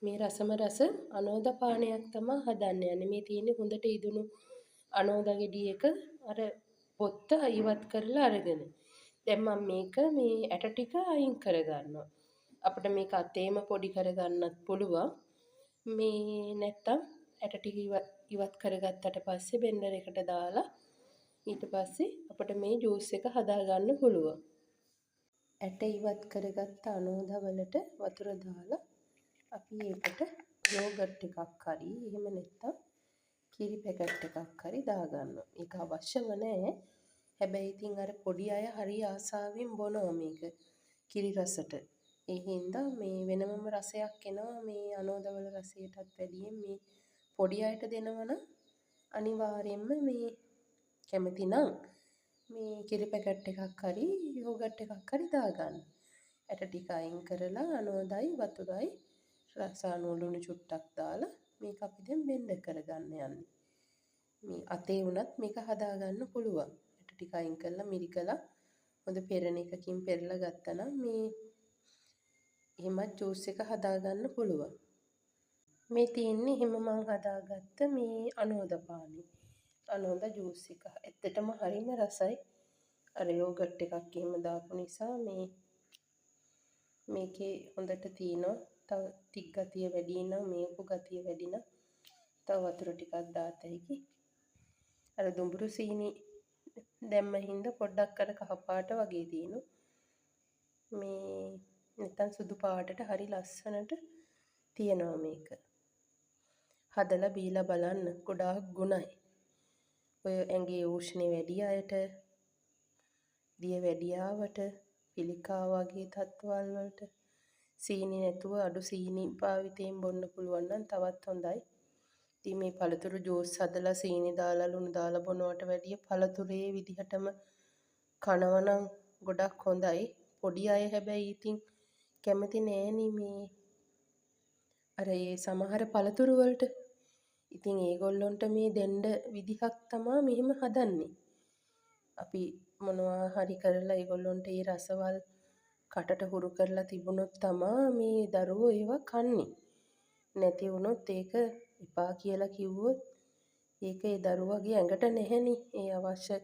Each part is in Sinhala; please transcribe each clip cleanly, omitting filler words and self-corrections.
මේ රසම රස අනෝදපානයක් තමයි හදන්න යන්නේ. මේ තියෙන්නේ හොඳට ඉදුණු අනෝද ගෙඩියක අර පොත්ත ඉවත් කරලා අරගෙන. දැන් මම මේක මේ ඇට ටික අයින් කරගන්නවා. අපිට මේක අතේම පොඩි කරගන්නත් පුළුවන්. මේ නැත්තම් ඇට ටික ඉවත් කරගත්තට පස්සේ බෙන්ඩර් එකට දාලා ඊට පස්සේ අපිට මේ ජූස් එක හදාගන්න පුළුවන්. ඇට ඉවත් කරගත්ත අනෝදවලට වතුර දාලා අපි ඒකට යෝගට් එකක් හරි එහෙම නැත්තම් කිරි පැකට් එකක් හරි දාගන්නවා. ඒක අවශ්‍යම නැහැ. හැබැයි ඉතින් අර පොඩි අය හරි ආසාවෙන් බොනවා මේක කිරි රසට. ඒ හින්දා මේ වෙනමම රසයක් එනවා මේ අනෝදවල රසයටත් වැඩියෙන් මේ පොඩි අයට දෙනවනම් අනිවාර්යයෙන්ම මේ කැමති නම් මේ කිරි පැකට් එකක් හරි යෝගට් එකක් හරි දාගන්න. ඇට ටික අයින් කරලා අනෝදයි වතුරයි රස අනුලුණු චුට්ටක් දාලා මේක අපි දැන් බෙන්ඩ් කරගන්න යන්නේ. මේ අතේ වුණත් මේක හදාගන්න පුළුවන්. ඇට ටික අයින් කරලා මිරිකලා හොඳ පෙරණ එකකින් පෙරලා ගත්තා නම් මේ එහෙමත් ජූස් එක හදාගන්න පුළුවන්. මේ තියෙන්නේ එහෙම මං හදාගත්ත මේ අනෝද පානේ. අනෝද ජූස් එක. ඇත්තටම හරිම රසයි. අර යෝගට් එකක් එහෙම දාපු නිසා මේකේ හොඳට තියෙනවා. තව ටික ගතිය වැඩි නම් මේකු ගතිය වැඩි නම් තව වතුර ටිකක් දාත හැකි. අර දුඹුරු සීනි දැම්ම හින්දා පොඩ්ඩක් අර කහ පාට වගේ තියෙනවා. මේ නැත්තම් සුදු පාටට හරි ලස්සනට තියෙනවා මේක. හදලා බීලා බලන්න ගොඩාක් ගුණයි. ඔය ඇඟේ උෂ්ණේ වැඩි අයට, දිය වැඩියාවට, පිළිකා වගේ තත්ත්වවල වලට සීනි නැතුව අඩු සීනි භාවිතයෙන් බොන්න පුළුවන් නම් තවත් හොඳයි. ඉතින් මේ පළතුරු ජූස් හදලා සීනි දාලා ලුණු දාලා බොනවට වැඩිය පළතුරේ විදිහටම කනවනම් ගොඩක් හොඳයි. පොඩි අය හැබැයි ඉතින් කැමති නෑනේ මේ අර ඒ සමහර පළතුරු වලට. ඉතින් ඒගොල්ලොන්ට මේ දෙන්න විදිහක් තමයි මෙහෙම හදන්නේ. අපි මොනවා හරි කරලා ඒගොල්ලොන්ට ඒ රසවල් කටට හුරු කරලා තිබුණොත් තමයි මේ දරුවෝ ඒවා කන්නේ. නැති වුණොත් ඒක එපා කියලා කිව්වොත් ඒක ඒ දරුවගේ ඇඟට නැහෙනි. ඒ අවශ්‍ය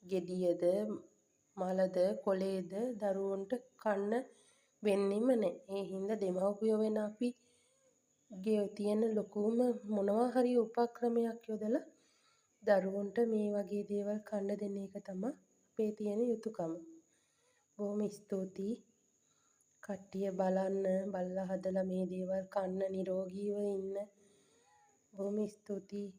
ගෙඩියද මලද කොලේද දරුවන්ට කන්න වෙන්නෙම නැහැ. ඒ හින්දා දෙමව්පියෝ වෙන අපි ගේ තියෙන ලොකුම මොනවා හරි උපක්‍රමයක් යොදලා දරුවන්ට මේ වගේ දේවල් කන්න දෙන එක තමයි අපේ තියෙන යුතුයකම. බොහොම ස්තුතියි. කට්ටිය බලලා හදලා මේ දේවල් කන්න නිරෝගීව ඉන්න. බොහොම ස්තුතියි.